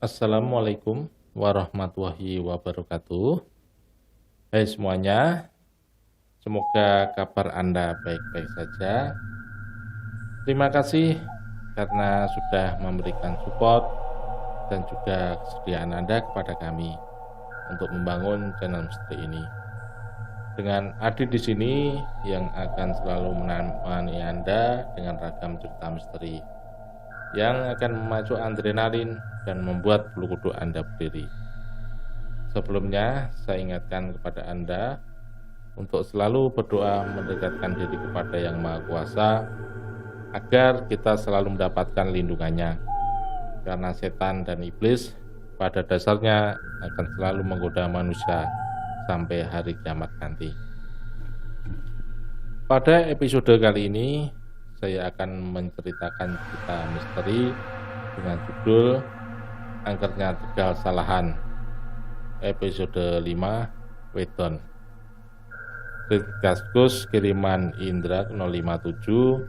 Assalamualaikum warahmatullahi wabarakatuh. Hai semuanya, semoga kabar Anda baik-baik saja. Terima kasih karena sudah memberikan support dan juga kesediaan Anda kepada kami untuk membangun channel misteri ini. Dengan Adi di sini yang akan selalu menemani Anda dengan ragam cerita misteri yang akan memacu adrenalin dan membuat bulu kuduk Anda berdiri. Sebelumnya, saya ingatkan kepada Anda untuk selalu berdoa mendekatkan diri kepada Yang Maha Kuasa agar kita selalu mendapatkan lindungannya, karena setan dan iblis pada dasarnya akan selalu menggoda manusia sampai hari kiamat nanti. Pada episode kali ini, saya akan menceritakan cerita misteri dengan judul Angkernya Tegal Salahan, episode 5, Wedon. Kaskus kiriman Indra 057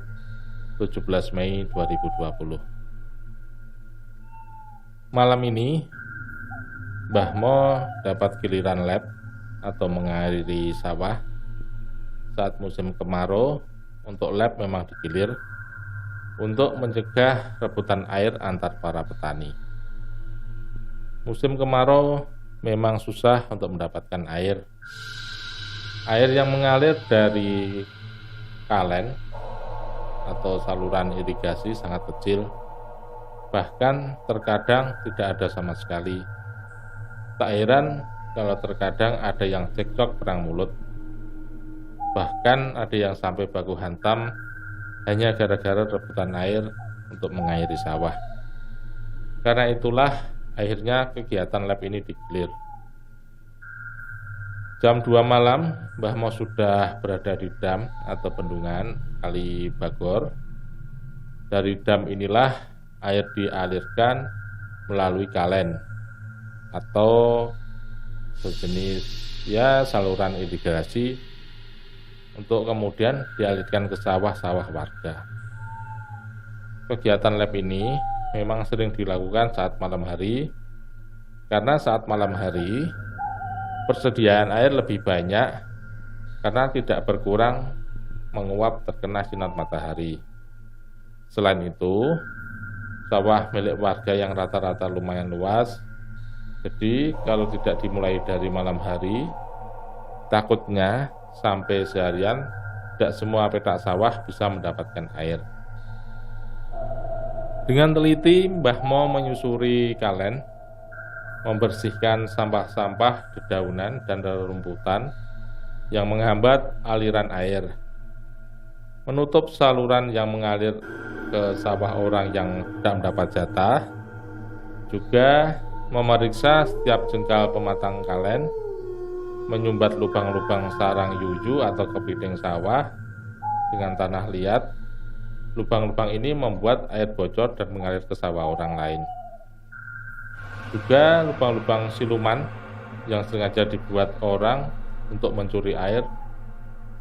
17 Mei 2020. Malam ini Mbah Mo dapat giliran lab atau mengairi sawah saat musim kemarau. Untuk lab memang digilir untuk mencegah rebutan air antar para petani. Musim kemarau memang susah untuk mendapatkan air. Air yang mengalir dari kalen atau saluran irigasi sangat kecil, bahkan terkadang tidak ada sama sekali. Tak heran kalau terkadang ada yang cekcok perang mulut. Bahkan ada yang sampai baku hantam hanya gara-gara rebutan air untuk mengairi sawah. Karena itulah akhirnya kegiatan lab ini digilir. Jam 2 malam, Mbah Mo sudah berada di dam atau bendungan Kali Bagor. Dari dam inilah air dialirkan melalui kalen atau sejenis saluran irigasi untuk kemudian dialirkan ke sawah-sawah warga. Kegiatan lab ini memang sering dilakukan saat malam hari, karena saat malam hari persediaan air lebih banyak karena tidak berkurang menguap terkena sinar matahari. Selain itu, sawah milik warga yang rata-rata lumayan luas, jadi kalau tidak dimulai dari malam hari, takutnya sampai seharian tidak semua petak sawah bisa mendapatkan air. Dengan teliti, Mbah Mo menyusuri kalen, membersihkan sampah-sampah dedaunan dan rerumputan yang menghambat aliran air, menutup saluran yang mengalir ke sawah orang yang tidak mendapat jatah, juga memeriksa setiap jengkal pematang kalen, menyumbat lubang-lubang sarang yuyu atau kepiting sawah dengan tanah liat. Lubang-lubang ini membuat air bocor dan mengalir ke sawah orang lain. Juga lubang-lubang siluman yang sengaja dibuat orang untuk mencuri air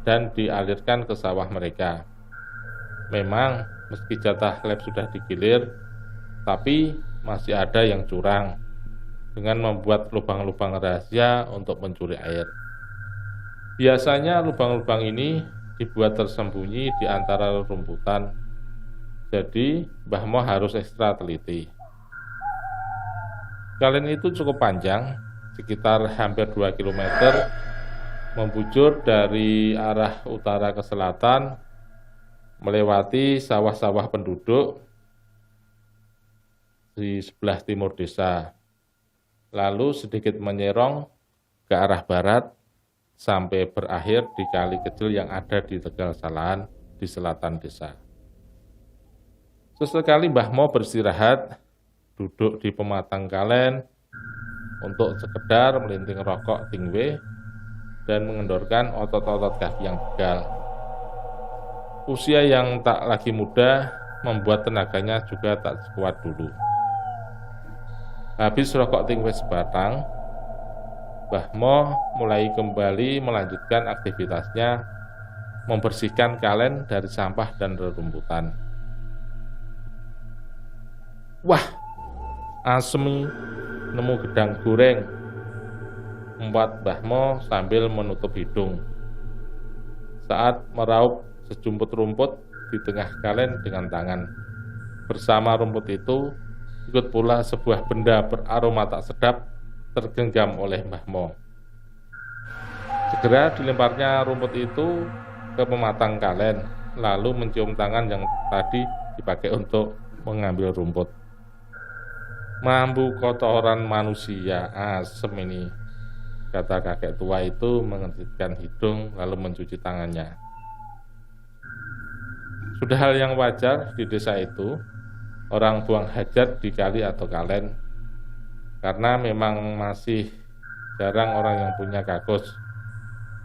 dan dialirkan ke sawah mereka. Memang meski jatah lab sudah digilir, tapi masih ada yang curang dengan membuat lubang-lubang rahasia untuk mencuri air. Biasanya lubang-lubang ini dibuat tersembunyi di antara rumputan, jadi Mbah Mo harus ekstra teliti. Kalen itu cukup panjang, sekitar hampir 2 km, membujur dari arah utara ke selatan, melewati sawah-sawah penduduk di sebelah timur desa, lalu sedikit menyerong ke arah barat sampai berakhir di kali kecil yang ada di Tegal Salahan di selatan desa. Sesekali Mbah Mo beristirahat, duduk di pematang kalen untuk sekedar melinting rokok tingwe dan mengendorkan otot-otot kaki yang pegal. Usia yang tak lagi muda membuat tenaganya juga tak sekuat dulu. Habis rokok tingwe sebatang, Mbah Mo mulai kembali melanjutkan aktivitasnya membersihkan kalen dari sampah dan rerumputan. Wah, Asemi nemu gedang goreng, empat Mbah Mo sambil menutup hidung saat meraup sejumput rumput di tengah kalen dengan tangan. Bersama rumput itu ikut pula sebuah benda beraroma tak sedap tergenggam oleh Mbah Mo. Segera dilemparnya rumput itu ke pematang kalen, lalu mencium tangan yang tadi dipakai untuk mengambil rumput. Mambu kotoran manusia, asem ini, kata kakek tua itu mengetikkan hidung lalu mencuci tangannya. Sudah hal yang wajar di desa itu, orang buang hajat di kali atau kalen, karena memang masih jarang orang yang punya kakus.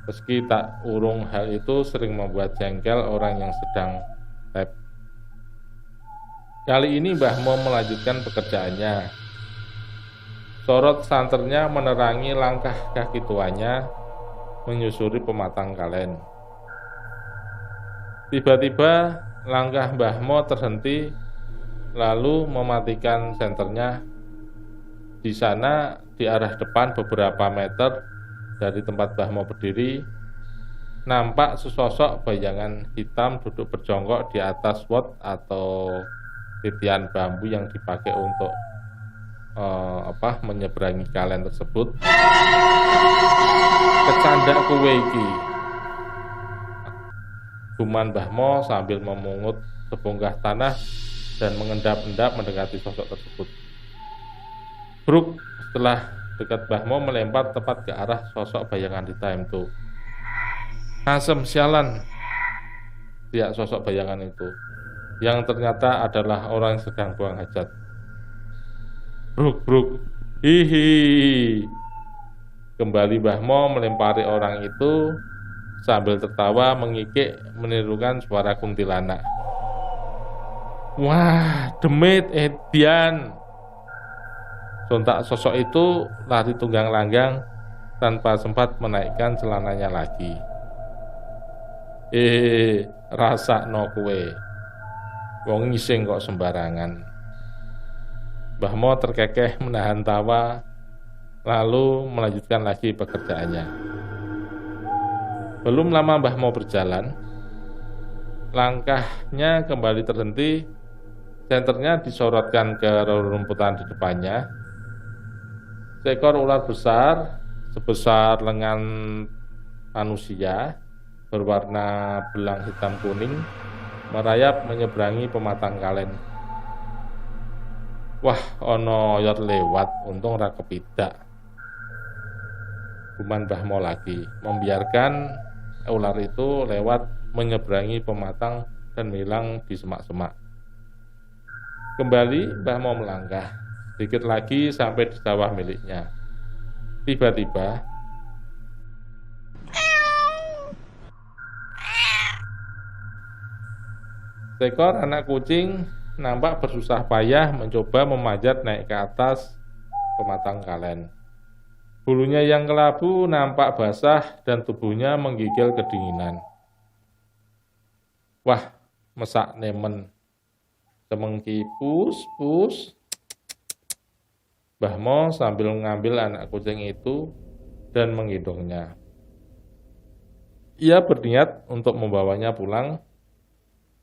Meski tak urung, hal itu sering membuat jengkel orang yang sedang tep. Kali ini Mbah Mo melanjutkan pekerjaannya. Sorot santernya menerangi langkah kaki tuanya menyusuri pematang kalen. Tiba-tiba langkah Mbah Mo terhenti, lalu mematikan senternya. Di sana, di arah depan beberapa meter dari tempat Mbah Mo berdiri, nampak sesosok bayangan hitam duduk berjongkok di atas wot atau titian bambu yang dipakai untuk menyeberangi kalen tersebut. Kecandak kowe iki, guman Mbah Mo sambil memungut sebongkah tanah dan mengendap-endap mendekati sosok tersebut. Bruk, setelah dekat Mbah Mo melempar tepat ke arah sosok bayangan hitam itu. Asem sialan, teriak sosok bayangan itu, yang ternyata adalah orang yang sedang buang hajat. Bruk, bruk, hihi. Kembali Mbah Mo melempari orang itu sambil tertawa mengikik menirukan suara kuntilanak. Wah, demit edian. Sontak sosok itu lari tunggang langgang tanpa sempat menaikkan celananya lagi. Rasakno kowe. Wong ngising kok sembarangan. Mbah Mo terkekeh menahan tawa, lalu melanjutkan lagi pekerjaannya. Belum lama Mbah Mo berjalan, langkahnya kembali terhenti, senternya disorotkan ke rerumputan di depannya. Seekor ular besar sebesar lengan manusia berwarna belang hitam kuning merayap menyeberangi pematang kalen. Wah, ono oyot lewat, untung ra kepidak. Guman Mbah Mo lagi, membiarkan ular itu lewat menyeberangi pematang dan hilang di semak-semak. Kembali Mbah Mo melangkah, sedikit lagi sampai di sawah miliknya. Tiba-tiba seekor anak kucing nampak bersusah payah mencoba memanjat naik ke atas pematang kalen. Bulunya yang kelabu nampak basah dan tubuhnya menggigil kedinginan. Wah, mesak nemen. Semengki pus. Mbah Mo sambil mengambil anak kucing itu dan menggendongnya. Ia berniat untuk membawanya pulang.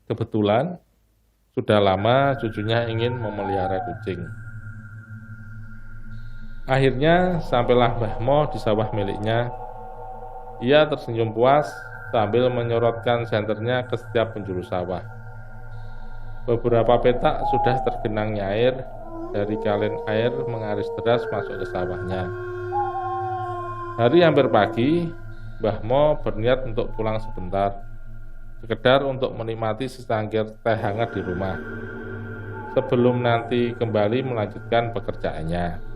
Kebetulan sudah lama cucunya ingin memelihara kucing. Akhirnya sampailah Mbah Mo di sawah miliknya. Ia tersenyum puas sambil menyorotkan senternya ke setiap penjuru sawah. Beberapa petak sudah tergenang air dari kalen air mengaris deras masuk ke sawahnya. Hari hampir pagi, Mbah Mo berniat untuk pulang sebentar, sekedar untuk menikmati secangkir teh hangat di rumah, sebelum nanti kembali melanjutkan pekerjaannya.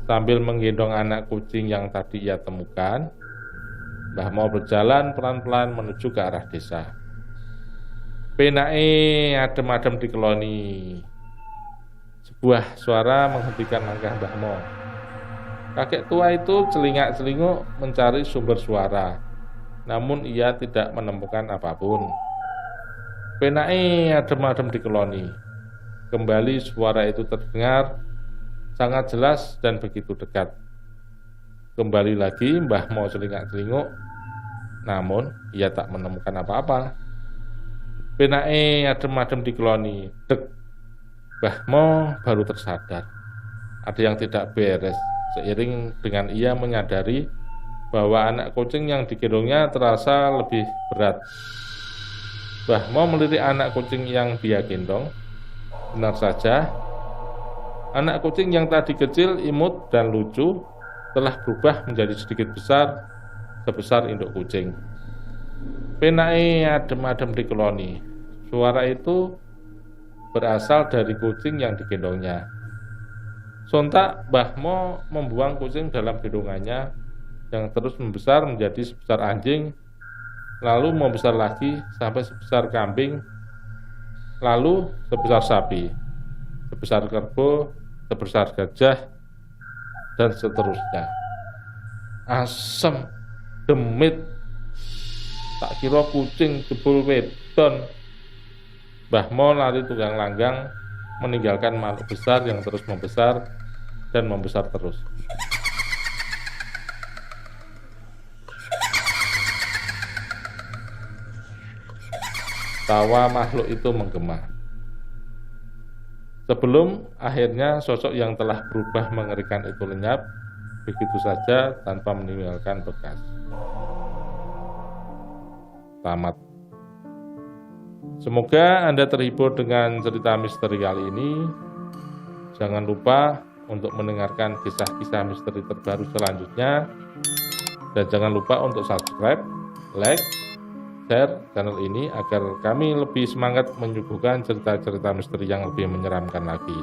Sambil menggendong anak kucing yang tadi ia temukan, Mbah Mo berjalan pelan-pelan menuju ke arah desa. Penake adem-adem dikeloni. Sebuah suara menghentikan langkah Mbah Mo. Kakek tua itu celingak-celinguk mencari sumber suara, namun ia tidak menemukan apapun. Penake adem-adem dikeloni. kembali suara itu terdengar sangat jelas dan begitu dekat. Kembali lagi Mbah Mo celingak-celinguk, namun ia tak menemukan apa-apa. Penake adem-adem dikeloni. Dek, Mbah Mo baru tersadar. Ada yang tidak beres, seiring dengan ia menyadari bahwa anak kucing yang digendongnya terasa lebih berat. Mbah Mo melirik anak kucing yang dia gendong. Benar saja, anak kucing yang tadi kecil, imut, dan lucu telah berubah menjadi sedikit besar, sebesar induk kucing. Penake adem-adem dikeloni. Suara itu berasal dari kucing yang digendongnya. Sontak Mbah Mo membuang kucing dalam gendongannya yang terus membesar menjadi sebesar anjing, lalu membesar lagi sampai sebesar kambing, lalu sebesar sapi, sebesar kerbau, sebesar gajah, dan seterusnya. Asem, demit, tak kira kucing jebul wedon. Mbah Mo lari tunggang langgang meninggalkan makhluk besar yang terus membesar dan membesar terus. Tawa makhluk itu menggema. Sebelum akhirnya sosok yang telah berubah mengerikan itu lenyap begitu saja tanpa meninggalkan bekas. Tamat. Semoga Anda terhibur dengan cerita misteri kali ini. Jangan lupa untuk mendengarkan kisah-kisah misteri terbaru selanjutnya. Dan jangan lupa untuk subscribe, like, share channel ini agar kami lebih semangat menyuguhkan cerita-cerita misteri yang lebih menyeramkan lagi.